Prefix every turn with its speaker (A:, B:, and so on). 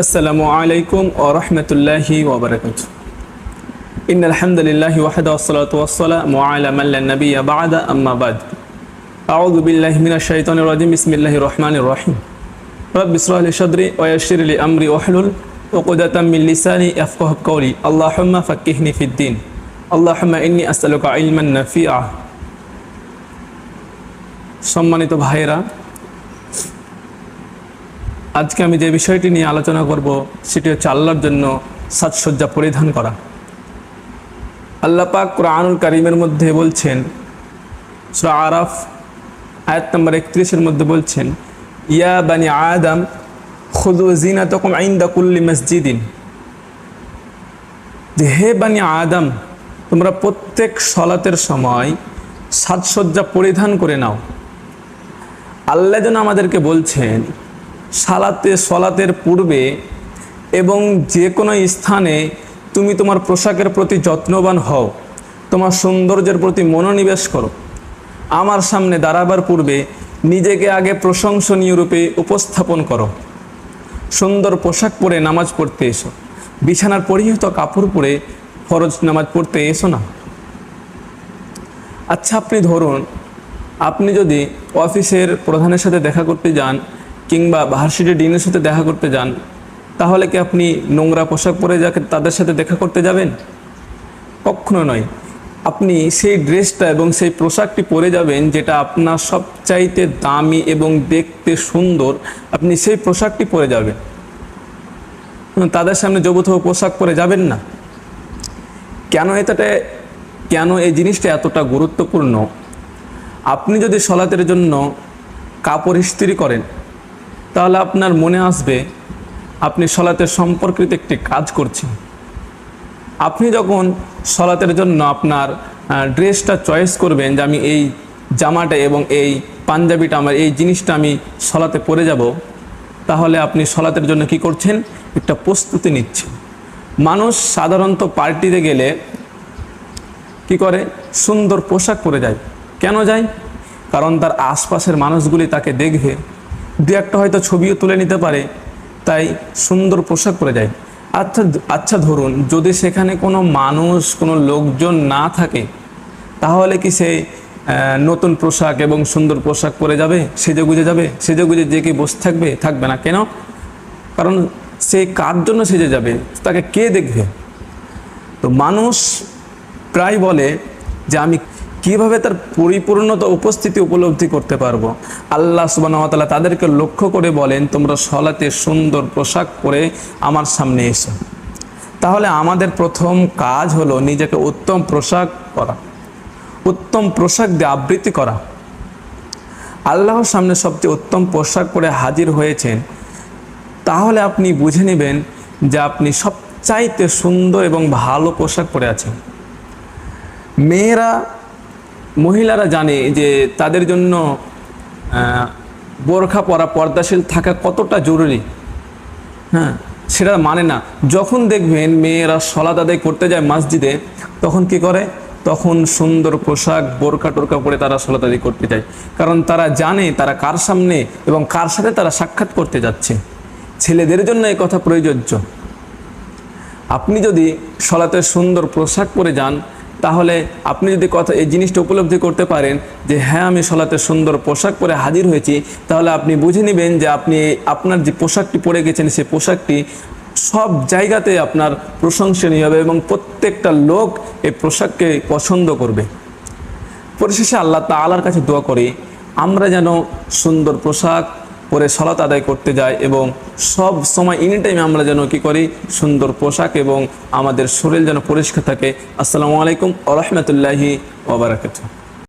A: আসসালামু আলাইকুম ওয়া রাহমাতুল্লাহি ওয়া বারাকাতুহু। ইন্নাল হামদুলিল্লাহি ওয়াহদাহু ওয়াসসালাতু ওয়াসসালামু আলা মান লা নাবিয়্যা বা'দা আম্মা বা'দ। আউযু বিল্লাহি মিনাশ শাইতানির রাজিম। বিসমিল্লাহির রহমানির রহিম। রাব্বি ইশরাহ লি সাদরি ওয়া ইয়াসসির লি আমরি ওয়াহলুল উকদাতাম মিন লিসানি ইয়াফকাহু কাওলি। আল্লাহুম্মা ফাক্কিহনি ফিদ-দীন। আল্লাহুম্মা ইন্নী আসআলুকা ইলমান নাফিআ। সম্মানিত ভাইরা, আজকে আমি যে বিষয়টি নিয়ে আলোচনা করব সেটি হচ্ছে আল্লাহর জন্য সাজসজ্জা পরিধান করা। আল্লাহ পাক কুরআনুল কারীমের মধ্যে বলছেন, সূরা আরাফ আয়াত নম্বর 31 মধ্যে বলছেন, ইয়া বানি আদম খুযু জিনাতাকুম ইনদা কুল্লি মসজিদিন। যে হে বানি আদম, তোমরা প্রত্যেক সালাতের সময় সাজসজ্জা পরিধান করে নাও। আল্লাহ যেন আমাদেরকে বলছেন সলাতের পূর্বে এবং যে কোনো স্থানে তুমি তোমার পোশাকের প্রতি যত্নবান হও, তোমার সৌন্দর্যের প্রতি মনোনিবেশ করো। আমার সামনে দাঁড়াবার পূর্বে নিজেকে আগে প্রশংসনীয় রূপে উপস্থাপন করো। সুন্দর পোশাক পরে নামাজ পড়তে এসো, বিছানার পরিহিত কাপড় পরে ফরজ নামাজ পড়তে এসো না। আচ্ছা, আপনি ধরুন আপনি যদি অফিসের প্রধানের সাথে দেখা করতে যান কিংবা ভার্সিটির ডিনের সাথে দেখা করতে যান, তাহলে কি আপনি নোংরা পোশাক পরে যাকে তাদের সাথে দেখা করতে যাবেন? কখনো নয়। আপনি সেই ড্রেসটা এবং সেই পোশাকটি পরে যাবেন যেটা আপনার সবচাইতে দামি এবং দেখতে সুন্দর, আপনি সেই পোশাকটি পরে যাবেন। তাদের সামনে যৌথ পোশাক পরে যাবেন না। কেন এই জিনিসটা এতটা গুরুত্বপূর্ণ? আপনি যদি সলাতের জন্য কাপড় ইস্ত্রি করেন, তাহলে আপনার মনে আসবে আপনি সলাতের সম্পর্কিত একটি কাজ করছেন। আপনি যখন সলাতের জন্য আপনার ড্রেসটা চয়েস করবেন যে আমি এই জামাটা এবং এই পাঞ্জাবিটা, আমার এই জিনিসটা আমি সলাতে পরে যাব, তাহলে আপনি সলাতের জন্য কি করছেন? একটা প্রস্তুতি নিচ্ছেন। মানুষ সাধারণত পার্টিতে গেলে কি করে? সুন্দর পোশাক পরে যায়। কেন যায়? কারণ তার আশপাশের মানুষগুলি তাকে দেখবে, দু একটা হয়তো ছবিও তুলে নিতে পারে, তাই সুন্দর পোশাক পরে যায়। আচ্ছা ধরুন যদি সেখানে কোনো মানুষ, কোনো লোকজন না থাকে, তাহলে কি সে নতুন পোশাক এবং সুন্দর পোশাক পরে যাবে? সেজেগুজে যাবে? সেজেগুজে যে কি বসে থাকবে? থাকবে না। কেন? কারণ সে কার জন্য সেজে যাবে? তাকে কে দেখবে? তো মানুষ প্রায় বলে যে আমি কিভাবে তার পরিপূর্ণতা উপস্থিতি উপলব্ধি করতে পারবো। আল্লাহ সুবহানাহু ওয়া তাআলা তাদেরকে লক্ষ্য করে বলেন, তোমরা সলাতে সুন্দর পোশাক পরে আমার সামনে এসো। তাহলে আমাদের প্রথম কাজ হলো নিজেকে উত্তম পোশাক পরা, উত্তম পোশাক দিয়ে আবৃত্তি করা। আল্লাহর সামনে সবচেয়ে উত্তম পোশাক পরে হাজির হয়েছেন, তাহলে আপনি বুঝে নেবেন যে আপনি সবচাইতে সুন্দর এবং ভালো পোশাক পরে আছেন। মহিলারা জানে যে তাদের জন্য বোরখা পরা, পর্দাশীল থাকা কতটা জরুরি। সেটা মানে না। যখন দেখবেন মেয়েরা সালাত আদায় করতে যায় মসজিদে, তখন কি করে? তখন সুন্দর পোশাক, বোরখা টোরখা পরে তারা সালাত আদায় করতে যায়। কারণ তারা জানে তারা কার সামনে এবং কার সাথে তারা সাক্ষাৎ করতে যাচ্ছে। ছেলেদের জন্য এই কথা প্রযোজ্য। আপনি যদি সালাতে সুন্দর পোশাক পরে যান, তাহলে আপনি যদি এই জিনিসটা উপলব্ধি করতে পারেন যে হ্যাঁ আমি সালাতে সুন্দর পোশাক পরে হাজির হয়েছি, তাহলে আপনি বুঝে নেবেন যে আপনার যে পোশাকটি পরে গেছেন সে পোশাকটি সব জায়গাতে আপনার প্রশংসনীয় হবে এবং প্রত্যেকটা লোক এই পোশাককে পছন্দ করবে। পরিশেষে আল্লাহ তাআলার কাছে দোয়া করি আমরা যেন সুন্দর পোশাক পরে সালাত আদায় করতে যাই এবং সব সময় এনি টাইম আমরা যেন কি করি? সুন্দর পোশাক এবং আমাদের শরীর যেন পরিষ্কার থাকে। আসসালামু আলাইকুম ওয়া রাহমাতুল্লাহি ওয়া বারাকাতুহু।